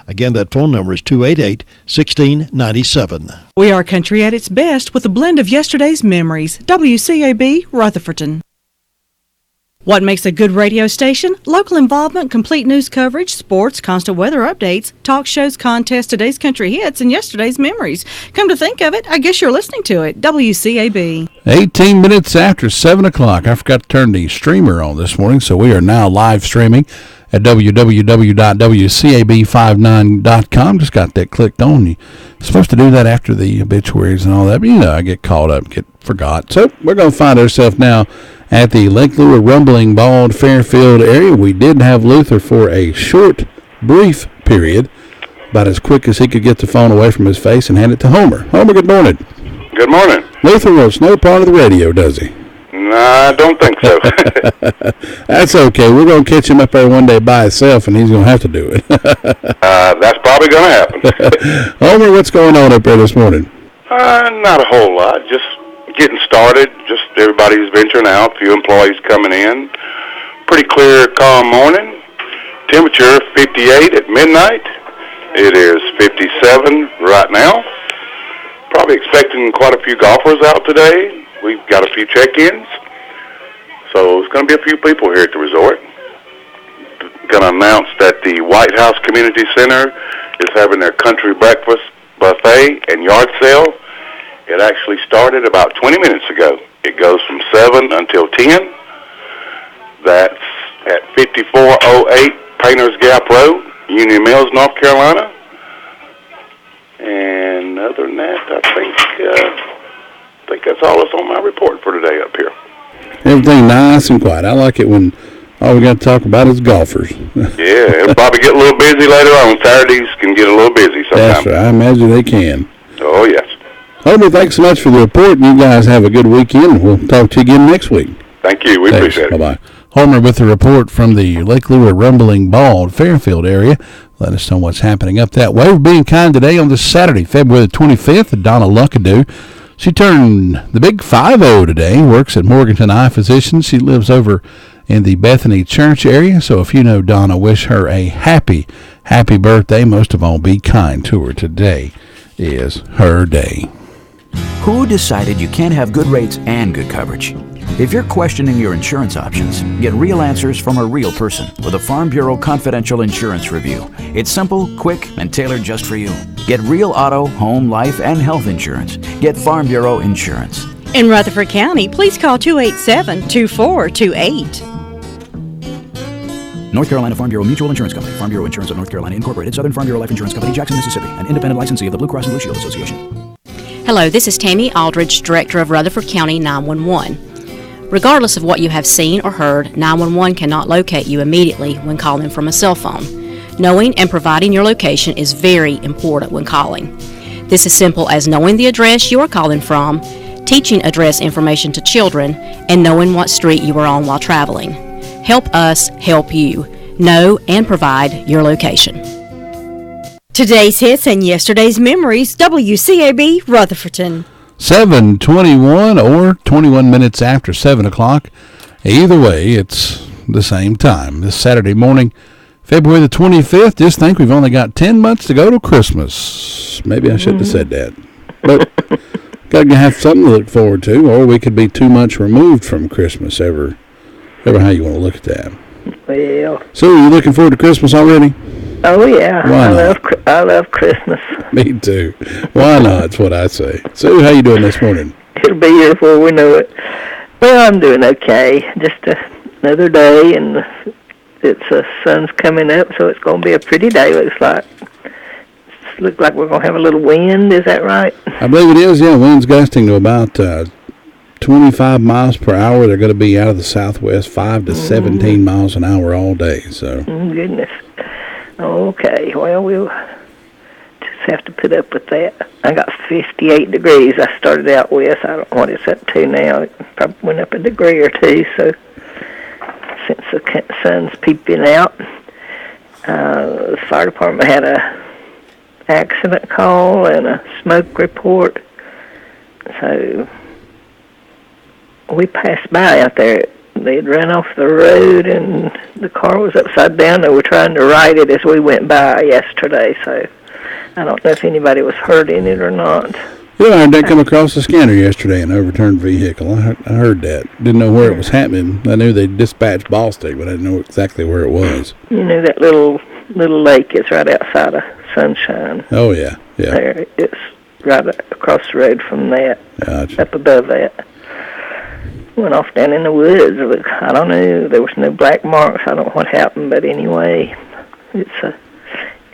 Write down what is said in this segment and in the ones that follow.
Again, that phone number is 288-1697. We are country at its best with a blend of yesterday's memories. WCAB, Rutherford. What makes a good radio station? Local involvement, complete news coverage, sports, constant weather updates, talk shows, contests, today's country hits, and yesterday's memories. Come to think of it, I guess you're listening to it. WCAB. 18 minutes after 7 o'clock. I forgot to turn the streamer on this morning, so we are now live streaming at www.wcab59.com. Just got that clicked on. You're supposed to do that after the obituaries and all that, but I get caught up, forgot. So we're going to find ourselves now at the Lake Lure Rumbling Bald Fairfield area. We did have Luther for a short, brief period, about as quick as he could get the phone away from his face and hand it to Homer. Homer, good morning. Good morning. Luther wants no part of the radio, does he? No, I don't think so. That's okay. We're going to catch him up there one day by himself, and he's going to have to do it. That's probably going to happen. Homer, what's going on up there this morning? Not a whole lot. Just getting started. Just everybody's venturing out. A few employees coming in. Pretty clear, calm morning. Temperature 58 at midnight. It is 57 right now. Probably expecting quite a few golfers out today. We've got a few check-ins. So it's going to be a few people here at the resort. Going to announce that the White House Community Center is having their country breakfast buffet and yard sale. It actually started about 20 minutes ago. It goes from 7 until 10. That's at 5408 Painters Gap Road, Union Mills, North Carolina. And other than that, I think that's all that's on my report for today up here. Everything nice and quiet. I like it when all we got to talk about is golfers. Yeah, it'll probably get a little busy later on. Saturdays can get a little busy sometimes. That's right. I imagine they can. Oh, yes. Homer, thanks so much for the report, and you guys have a good weekend. We'll talk to you again next week. Thank you. We appreciate it. Bye-bye. Homer with the report from the Lake Lure Rumbling Bald Fairfield area. Let us know what's happening up that way. We're being kind today on this Saturday, February the 25th. Donna Luckadoo. She turned the big 5-0 today, works at Morganton Eye Physicians. She lives over in the Bethany Church area. So if you know Donna, wish her a happy birthday. Most of all, be kind to her. Today is her day. Who decided you can't have good rates and good coverage? If you're questioning your insurance options, get real answers from a real person with a Farm Bureau Confidential Insurance Review. It's simple, quick, and tailored just for you. Get real auto, home, life, and health insurance. Get Farm Bureau Insurance. In Rutherford County, please call 287-2428. North Carolina Farm Bureau Mutual Insurance Company. Farm Bureau Insurance of North Carolina, Incorporated. Southern Farm Bureau Life Insurance Company, Jackson, Mississippi. An independent licensee of the Blue Cross and Blue Shield Association. Hello, this is Tammy Aldridge, Director of Rutherford County 911. Regardless of what you have seen or heard, 911 cannot locate you immediately when calling from a cell phone. Knowing and providing your location is very important when calling. This is simple as knowing the address you are calling from, teaching address information to children, and knowing what street you are on while traveling. Help us help you. Know and provide your location. Today's hits and yesterday's memories. WCAB, Rutherford. 7:21 or 21 minutes after 7 o'clock. Either way, it's the same time. This Saturday morning, February the 25th. Just think we've only got 10 months to go to Christmas. Maybe I shouldn't have said that. But got to have something to look forward to, or we could be too much removed from Christmas, ever how you want to look at that. Well. So, are you looking forward to Christmas already? Oh, yeah. Why I love Christmas. Me too. Why not? That's what I say. Sue, how you doing this morning? It'll be here before we know it. Well, I'm doing okay. Just another day, and the sun's coming up, so it's going to be a pretty day, looks like. Looks like we're going to have a little wind. Is that right? I believe it is, yeah. Wind's gusting to about 25 miles per hour. They're going to be out of the southwest, 5 to 17 miles an hour all day. So. Goodness. Okay, well, we'll just have to put up with that. I got 58 degrees I started out with. I don't know what it's up to now. It probably went up a degree or two, so since the sun's peeping out. The fire department had a accident call and a smoke report. So we passed by out there at they'd run off the road and the car was upside down. They were trying to right it as we went by yesterday, so I don't know if anybody was hurt in it or not. Yeah, I heard that come across the scanner yesterday, an overturned vehicle. I heard that. Didn't know where it was happening. I knew they dispatched Ballstick, but I didn't know exactly where it was. You know, that little lake is right outside of Sunshine. Oh, yeah. There, it's right across the road from that, Gotcha. up above that. Went off down in the woods. Look, I don't know. There was no black marks. I don't know what happened, but anyway, it's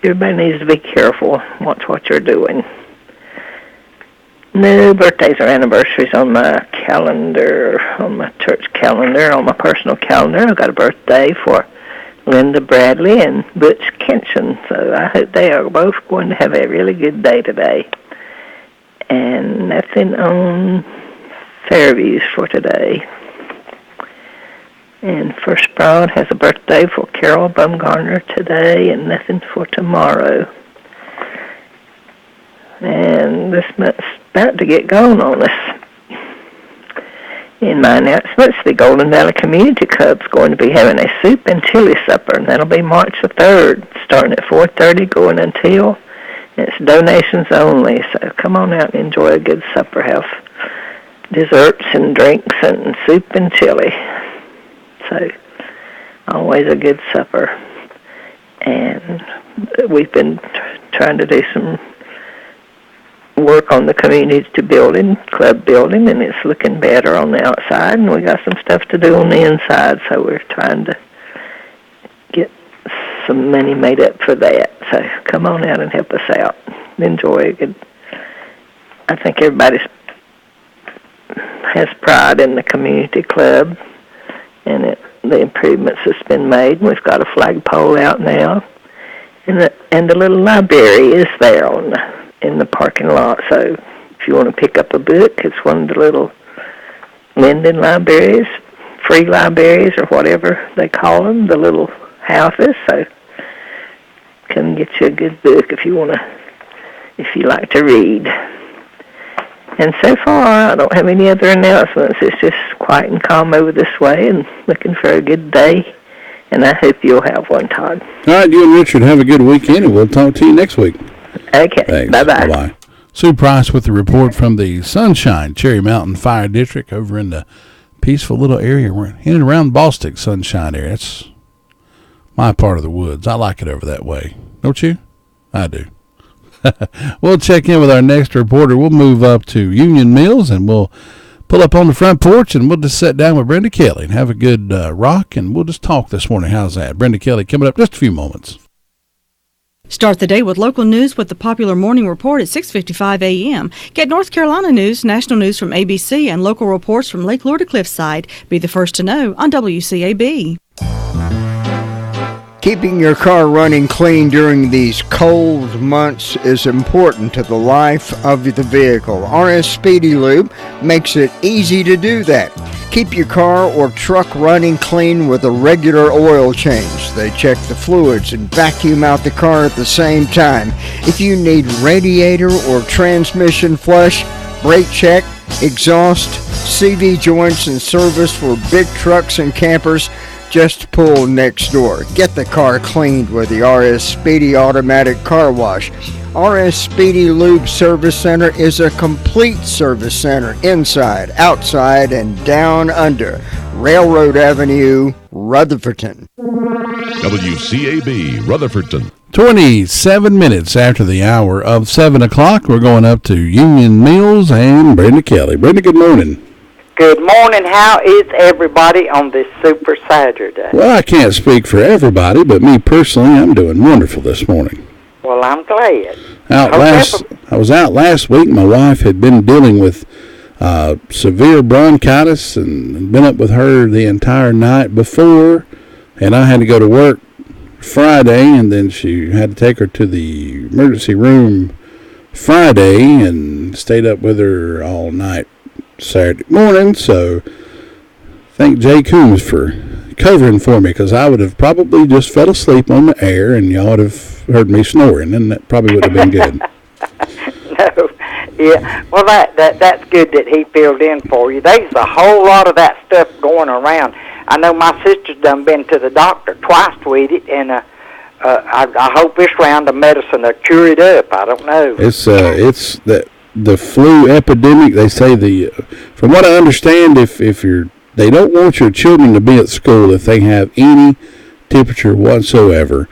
everybody needs to be careful. Watch what you're doing. No birthdays or anniversaries on my calendar, on my church calendar, on my personal calendar. I've got a birthday for Linda Bradley and Butch Kenshin, so I hope they are both going to have a really good day today. And nothing on Fairviews for today. And First Broad has a birthday for Carol Bumgarner today, and nothing for tomorrow. And this month's about to get going on us. In my announcements, the Golden Valley Community Club's going to be having a soup and chili supper, and that'll be March the 3rd, starting at 4:30, going until. It's donations only, so come on out and enjoy a good supper. Have desserts and drinks and soup and chili. So, always a good supper. And we've been trying to do some work on the community club building, and it's looking better on the outside, and we got some stuff to do on the inside, so we're trying to get some money made up for that. So come on out and help us out. Enjoy a good. I think everybody has pride in the community club and the improvements that's been made. We've got a flagpole out now, and the little library is there in the parking lot. So if you want to pick up a book, it's one of the little Linden libraries, free libraries or whatever they call them, the little houses. So come get you a good book if you like to read. And so far, I don't have any other announcements. It's just quiet and calm over this way, and looking for a good day. And I hope you'll have one, Todd. All right, you and Richard have a good weekend, and we'll talk to you next week. Okay. Thanks. Bye-bye. Bye-bye. Sue Price with the report from the Sunshine Cherry Mountain Fire District over in the peaceful little area in and around Ballstick Sunshine area. That's my part of the woods. I like it over that way. Don't you? I do. We'll check in with our next reporter. We'll move up to Union Mills, and we'll pull up on the front porch, and we'll just sit down with Brenda Kelly and have a good rock, and we'll just talk this morning. How's that? Brenda Kelly coming up in just a few moments. Start the day with local news with the popular morning report at 6:55 a.m. Get North Carolina news, national news from ABC, and local reports from Lake Lure to Cliffside. Be the first to know on WCAB. Keeping your car running clean during these cold months is important to the life of the vehicle. RS Speedy Lube makes it easy to do that. Keep your car or truck running clean with a regular oil change. They check the fluids and vacuum out the car at the same time. If you need radiator or transmission flush, brake check, exhaust, CV joints, and service for big trucks and campers, just pull next door. Get the car cleaned with the RS Speedy Automatic Car Wash. RS Speedy Lube Service Center is a complete service center inside, outside, and down under Railroad Avenue, Rutherford. WCAB, Rutherfordton. 27 minutes after the hour of 7 o'clock, we're going up to Union Mills and Brenda Kelly. Brenda, good morning. Good morning. How is everybody on this Super Saturday? Well, I can't speak for everybody, but me personally, I'm doing wonderful this morning. Well, I'm glad. I was out last week. My wife had been dealing with severe bronchitis and been up with her the entire night before, and I had to go to work Friday, and then she had to take her to the emergency room Friday and stayed up with her all night Saturday morning. So thank Jay Coombs for covering for me, because I would have probably just fell asleep on the air and y'all would have heard me snoring, and that probably would have been good. No, yeah. Well, that's good that he filled in for you. There's a whole lot of that stuff going around. I know my sister's done been to the doctor twice with it, and I hope this round of medicine will cure it up. I don't know. It's the flu epidemic. They say from what I understand, if they don't want your children to be at school if they have any temperature whatsoever.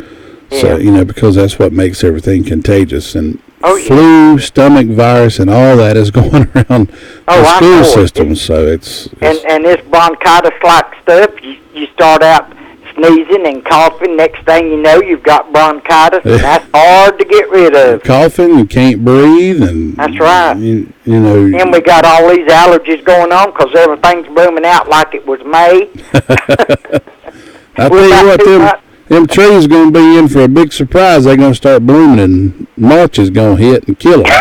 Yeah. So, because that's what makes everything contagious. And flu, stomach virus, and all that is going around the school system. So it's and this bronchitis-like stuff, you start out sneezing and coughing. Next thing you know, you've got bronchitis, and that's hard to get rid of. Coughing, you can't breathe, and that's right. And we got all these allergies going on because everything's blooming out like it was May. I tell you what, them trees going to be in for a big surprise. They're going to start blooming, and March is going to hit and kill them.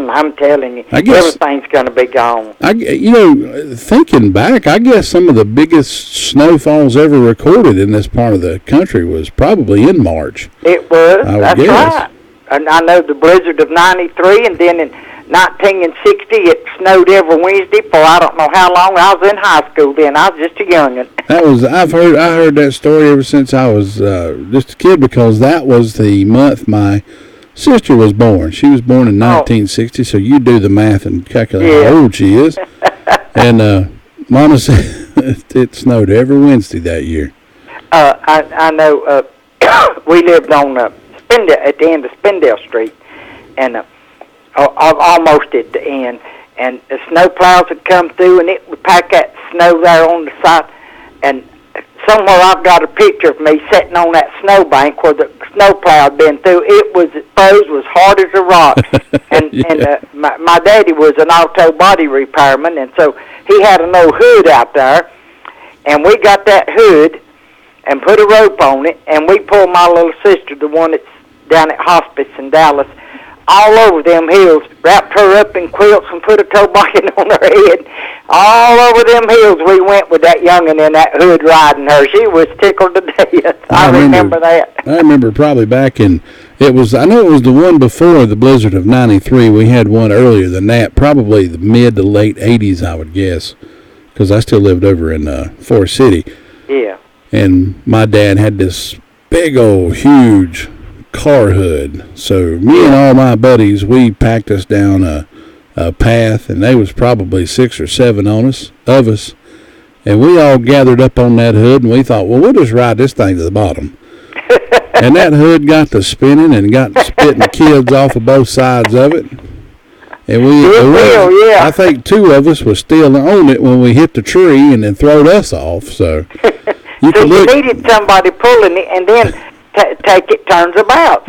I'm telling you, everything's going to be gone. Thinking back, I guess some of the biggest snowfalls ever recorded in this part of the country was probably in March. It was. That's right. And I know the blizzard of '93, and then in 1960, it snowed every Wednesday for I don't know how long. I was in high school then. I was just a youngin'. I heard that story ever since I was just a kid, because that was the month my sister was born. She was born in 1960, so you do the math and calculate how old she is. And Mama said it snowed every Wednesday that year. I know we lived on at the end of Spindale Street, and almost at the end, and the snow plows would come through, and it would pack that snow there on the side, and somewhere I've got a picture of me sitting on that snowbank where the snow plow had been through. It froze was hard as a rock. And my daddy was an auto body repairman, and so he had an old hood out there, and we got that hood and put a rope on it, and we pulled my little sister, the one that's down at hospice in Dallas, all over them hills, wrapped her up in quilts and put a toboggan on her head. All over them hills we went with that youngin' in that hood riding her. She was tickled to death. I remember that. I remember probably back in, I know it was the one before the blizzard of '93. We had one earlier than that, probably the mid to late '80s, I would guess, because I still lived over in Forest City. Yeah. And my dad had this big old huge car hood, so me and all my buddies, we packed us down a path, and there was probably 6 or 7 of us, and we all gathered up on that hood, and we thought, well, we'll just ride this thing to the bottom. And that hood got to spinning and got to spitting kids off of both sides of it, and I think 2 of us was still on it when we hit the tree and then throwed us off. So you needed somebody pulling it, and then take it turns about.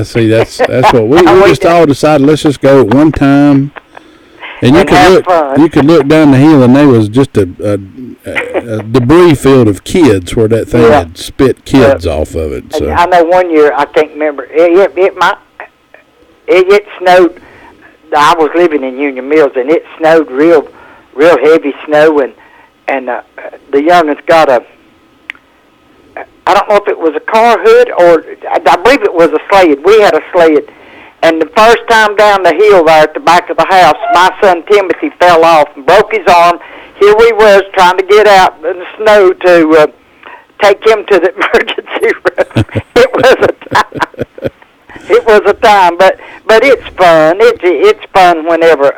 See, that's what we just all decided. Let's just go at one time, and you could look down the hill, and there was just a debris field of kids where that thing had spit kids off of it. So I know one year, I can't remember. It snowed. I was living in Union Mills, and it snowed real heavy snow, and the young'uns got I don't know if it was a car hood or I believe it was a sled. We had a sled. And the first time down the hill there at the back of the house, my son Timothy fell off and broke his arm. Here we was trying to get out in the snow to take him to the emergency room. It was a time. It was a time, but it's fun. It's fun whenever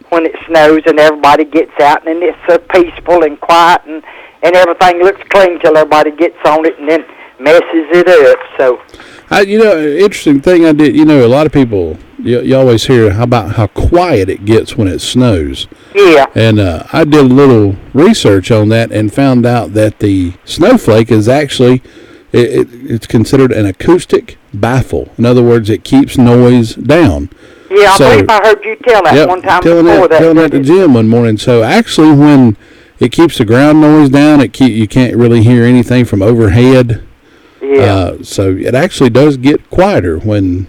when it snows and everybody gets out, and it's so peaceful and quiet, and everything looks clean till everybody gets on it and then messes it up. So, interesting thing I did. A lot of people you always hear about how quiet it gets when it snows. Yeah. And I did a little research on that and found out that the snowflake is actually it's considered an acoustic baffle. In other words, it keeps noise down. Yeah, I believe I heard you tell that one time before that. Telling that at the gym one morning. So actually, when it keeps the ground noise down, you can't really hear anything from overhead. Yeah. So it actually does get quieter when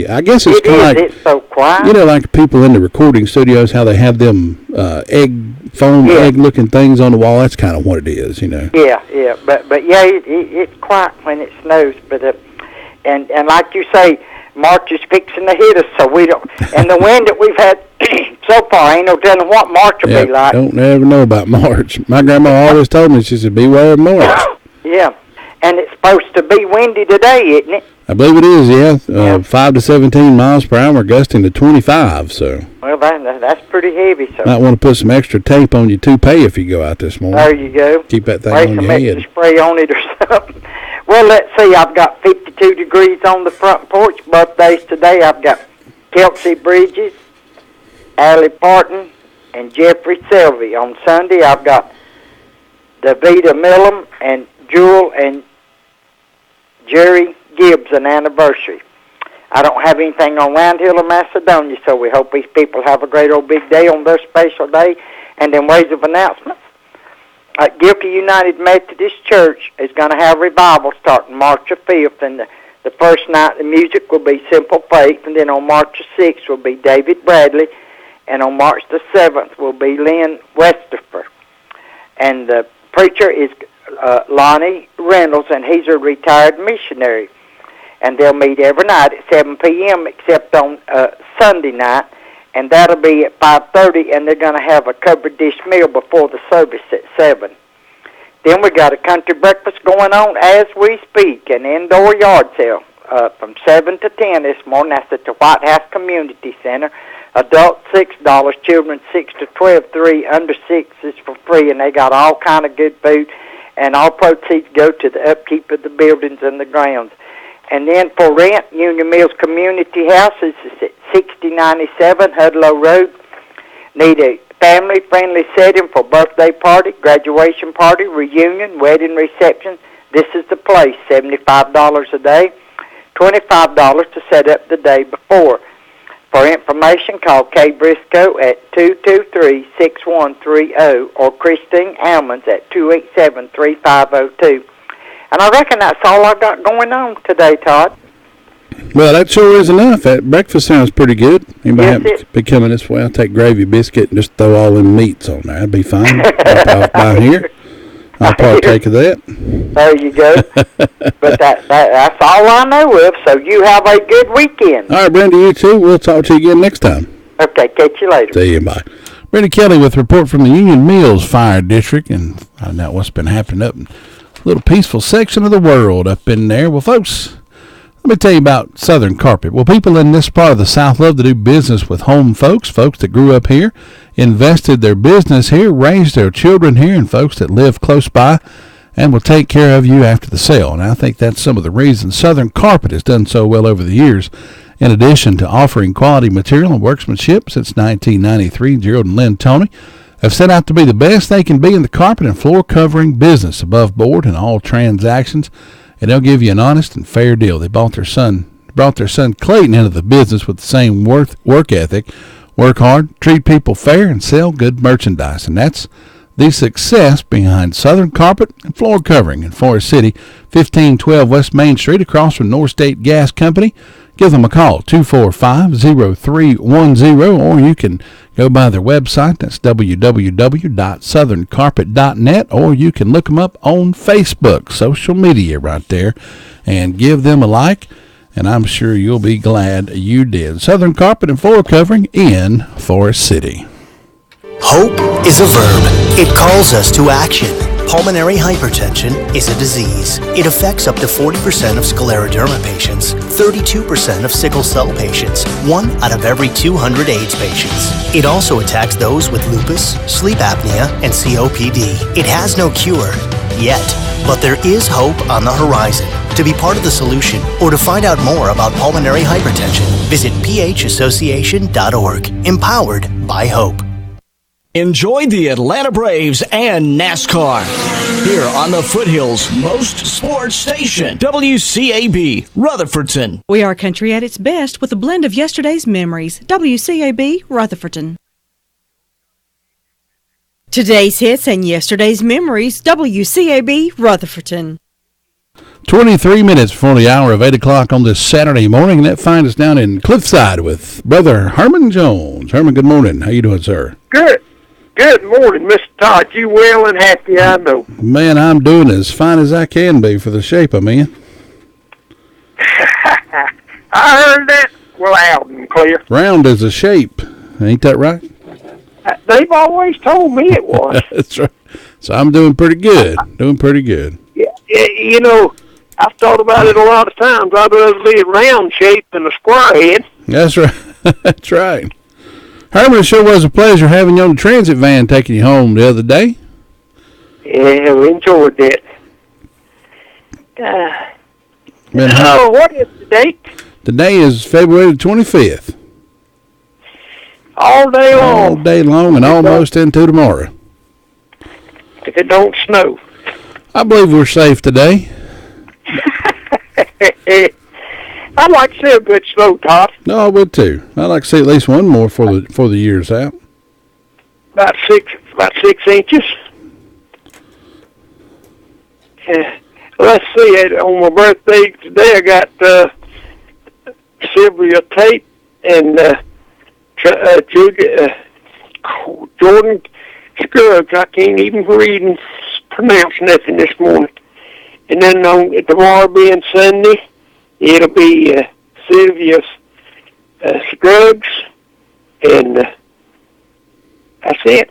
I guess it's kind of like, it's so quiet. Like people in the recording studios, how they have them egg-looking things on the wall. That's kind of what it is, Yeah, but it's quiet when it snows. But and like you say, March is fixing to hit us, so we don't. And the wind that we've had, so far. Ain't no telling what March will be like. Don't ever know about March. My grandma always told me, she said, beware of March. Yeah, and it's supposed to be windy today, isn't it? I believe it is, yeah. 5 to 17 miles per hour, gusting to 25, so. Well, that's pretty heavy, so. Might want to put some extra tape on your toupee if you go out this morning. There you go. Keep that thing Spray on some your extra head. spray on it or something. Well, let's see. I've got 52 degrees on the front porch. Birthdays today, I've got Kelsey Bridges, Allie Parton, and Jeffrey Selvey. On Sunday, I've got Davida Millum and Jewel and Jerry Gibbs, an anniversary. I don't have anything on Round Hill or Macedonia, so we hope these people have a great old big day on their special day. And in ways of announcements, Gilkey United Methodist Church is going to have revival starting March the 5th, and the first night the music will be Simple Faith, and then on March the 6th will be David Bradley, and on March the 7th will be Lynn Westerfer. And the preacher is Lonnie Reynolds, and he's a retired missionary. And they'll meet every night at 7 p.m. except on Sunday night, and that'll be at 5:30, and they're going to have a covered dish meal before the service at 7. Then we got a country breakfast going on as we speak, an indoor yard sale from 7 to 10 this morning. That's at the White House Community Center. Adults $6, children 6 to 12, 3 under 6 is for free, and they got all kind of good food, and all proceeds go to the upkeep of the buildings and the grounds. And then for rent, Union Mills Community House is at 6097 Hudlow Road. Need a family-friendly setting for birthday party, graduation party, reunion, wedding reception. This is the place, $75 a day, $25 to set up the day before. For information, call Kay Briscoe at 223-6130 or Christine Almonds at 287-3502. And I reckon that's all I got going on today, Todd. Well, that sure is enough. That breakfast sounds pretty good. Anybody Yes, happen to be coming this way? I'll take gravy biscuit and just throw all them meats on there. That'd be fine. Off by here. I'll partake of that. There you go. But that's all I know of, so you have a good weekend. All right, Brenda, you too. We'll talk to you again next time. Okay, catch you later. See you, bye. Brenda Kelly with a report from the Union Mills Fire District, and I know what's been happening up in a little peaceful section of the world up in there. Well, folks, let me tell you about Southern Carpet. Well, people in this part of the South love to do business with home folks that grew up here, invested their business here, raised their children here, and folks that live close by and will take care of you after the sale. And I think that's some of the reasons Southern Carpet has done so well over the years. In addition to offering quality material and workmanship since 1993, Gerald and Lynn Toney have set out to be the best they can be in the carpet and floor covering business, above board in all transactions, and they'll give you an honest and fair deal. They brought their son Clayton into the business with the same work ethic, work hard, treat people fair, and sell good merchandise. And that's the success behind Southern Carpet and Floor Covering in Forest City, 1512 West Main Street, across from North State Gas Company. Give them a call, 245-0310, or you can go by their website. That's www.southerncarpet.net, or you can look them up on Facebook, social media right there, and give them a like, and I'm sure you'll be glad you did. Southern Carpet and Floor Covering in Forest City. Hope is a verb. It calls us to action. Pulmonary hypertension is a disease. It affects up to 40% of scleroderma patients, 32% of sickle cell patients, 1 out of every 200 AIDS patients. It also attacks those with lupus, sleep apnea, and COPD. It has no cure yet, but there is hope on the horizon. To be part of the solution or to find out more about pulmonary hypertension, visit phassociation.org. Empowered by hope. Enjoy the Atlanta Braves and NASCAR here on the Foothills Most Sports Station, WCAB, Rutherfordton. We are country at its best with a blend of yesterday's memories. WCAB, Rutherfordton. Today's hits and yesterday's memories. WCAB, Rutherfordton. 23 minutes before the hour of 8 o'clock on this Saturday morning, and that finds us down in Cliffside with Brother Herman Jones. Herman, good morning. How you doing, sir? Good. Good morning, Mr. Todd. You well and happy, I know. Man, I'm doing as fine as I can be for the shape I'm in. I heard that loud and clear. Round as a shape. Ain't that right? They've always told me it was. That's right. So I'm doing pretty good. Yeah, you know, I've thought about it a lot of times. I'd rather be a round shape than a square head. That's right. That's right. Herman, it sure was a pleasure having you on the transit van taking you home the other day. Yeah, we enjoyed that. What is the date? Today is February the 25th. All day long. All day long and almost into tomorrow. If it don't snow. I believe we're safe today. I'd like to see a good snow, Todd. No, I would too. I'd like to see at least one more for the year's out. About 6 inches. Let's see. On my birthday today, I got Sylvia Tate and Jordan Scruggs. I can't even read and pronounce nothing this morning. And then tomorrow being Sunday, it'll be Sylvia Scruggs, and that's it.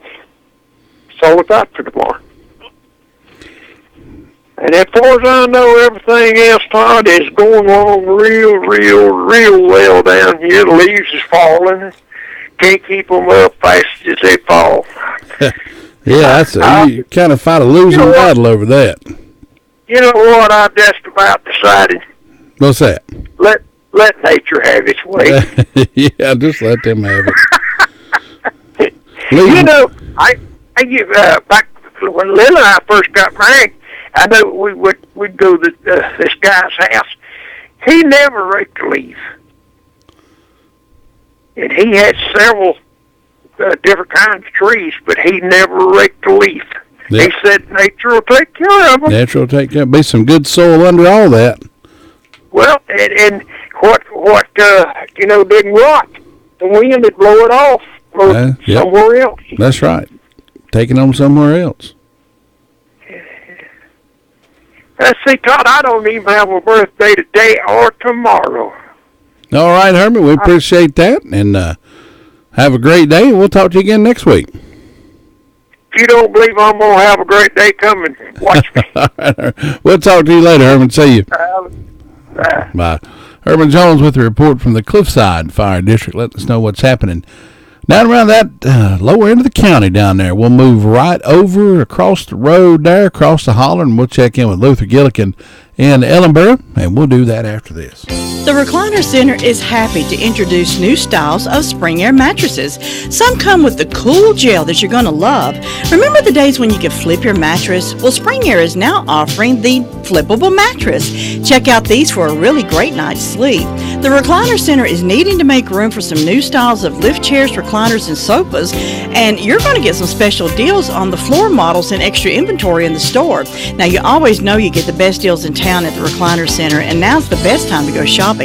That's all I got for tomorrow. And as far as I know, everything else, Todd, is going along real well down here. The leaves is falling. Can't keep them up fast as they fall. Yeah, you kind of fight a losing battle over that. You know what? I just about decided. What's that? Let nature have its way. Yeah, just let them have it. You know, I back when Lil and I first got married, I know we'd go to this guy's house. He never raked a leaf, and he had several different kinds of trees, but he never raked a leaf. Yep. He said nature will take care of them. Nature will take care. Be some good soil under all that. Well, and what didn't rot, the wind would blow it off somewhere else. That's right. Taking them somewhere else. Let's see, Todd, I don't even have a birthday today or tomorrow. All right, Herman, we appreciate that, and have a great day, and we'll talk to you again next week. If you don't believe I'm going to have a great day coming, watch me. All right, we'll talk to you later, Herman. See you. Bye. Herman Jones with a report from the Cliffside Fire District, letting us know what's happening down around that lower end of the county down there. We'll move right over across the road there, across the holler, and we'll check in with Luther Gillikin in Ellenboro, and we'll do that after this. The Recliner Center is happy to introduce new styles of Spring Air mattresses. Some come with the cool gel that you're going to love. Remember the days when you could flip your mattress? Well, Spring Air is now offering the flippable mattress. Check out these for a really great night's sleep. The Recliner Center is needing to make room for some new styles of lift chairs, recliners, and sofas, and you're going to get some special deals on the floor models and extra inventory in the store. Now, you always know you get the best deals in town at the Recliner Center, and now's the best time to go shopping.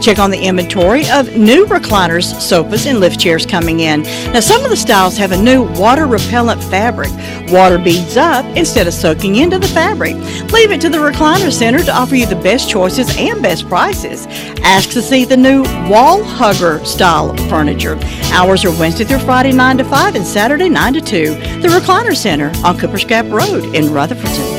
Check on the inventory of new recliners, sofas, and lift chairs coming in. Now, some of the styles have a new water-repellent fabric. Water beads up instead of soaking into the fabric. Leave it to the Recliner Center to offer you the best choices and best prices. Ask to see the new wall hugger style of furniture. Hours are Wednesday through Friday 9 to 5 and Saturday 9 to 2. The Recliner Center on Cooper's Gap Road in Rutherfordton.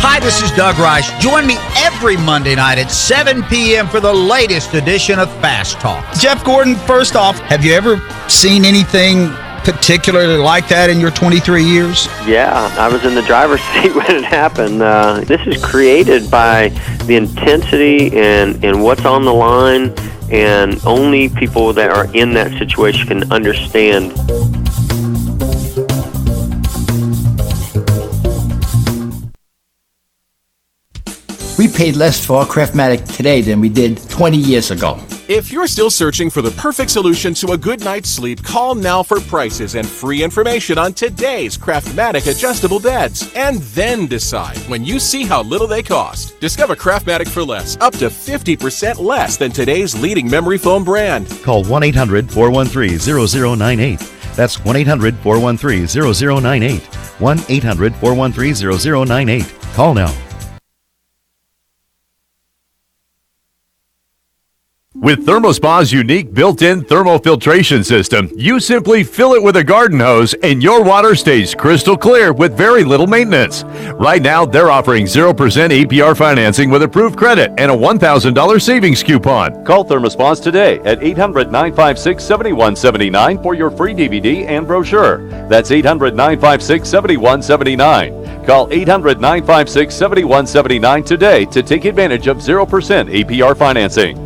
Hi, this is Doug Rice. Join me every Monday night at 7 p.m. for the latest edition of Fast Talk. Jeff Gordon, first off, have you ever seen anything particularly like that in your 23 years? Yeah, I was in the driver's seat when it happened. This is created by the intensity and what's on the line, and only people that are in that situation can understand. We paid less for our Craftmatic today than we did 20 years ago. If you're still searching for the perfect solution to a good night's sleep, call now for prices and free information on today's Craftmatic adjustable beds. And then decide when you see how little they cost. Discover Craftmatic for less, up to 50% less than today's leading memory foam brand. Call 1-800-413-0098. That's 1-800-413-0098. 1-800-413-0098. Call now. With Thermospas' unique built-in thermofiltration system, you simply fill it with a garden hose and your water stays crystal clear with very little maintenance. Right now, they're offering 0% APR financing with approved credit and a $1,000 savings coupon. Call Thermospas today at 800-956-7179 for your free DVD and brochure. That's 800-956-7179. Call 800-956-7179 today to take advantage of 0% APR financing.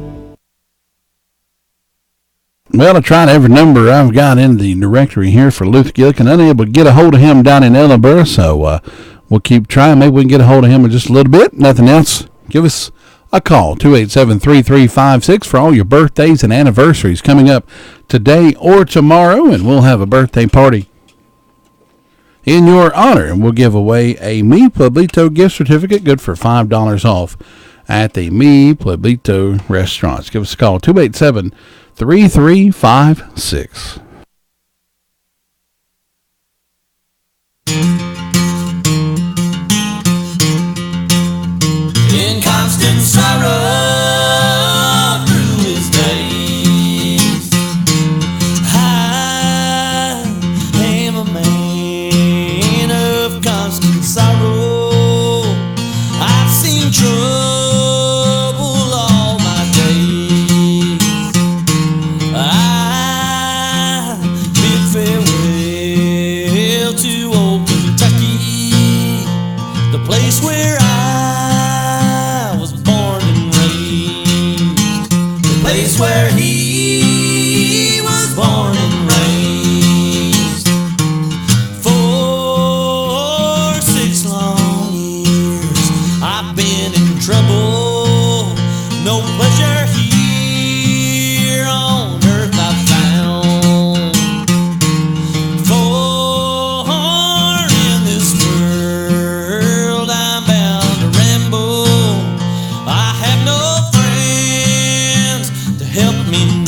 Well, I tried every number I've got in the directory here for Luther Gillikin, unable to get a hold of him down in Ellenboro, so we'll keep trying. Maybe we can get a hold of him in just a little bit. Nothing else, give us a call, 287-3356, for all your birthdays and anniversaries coming up today or tomorrow, and we'll have a birthday party in your honor, and we'll give away a Mi Pueblito gift certificate good for $5 off at the Mi Pueblito restaurants. Give us a call, 287-3356. In constant sorrow through his days, I am a man of constant sorrow. I've seen trouble all my days. I bid farewell to old Kentucky, the place where I was born and raised, the place where he was born and raised. For 6 long years I've been in trouble, no pleasure here on earth I've found. For in this world I'm bound to ramble, I have no friends to help me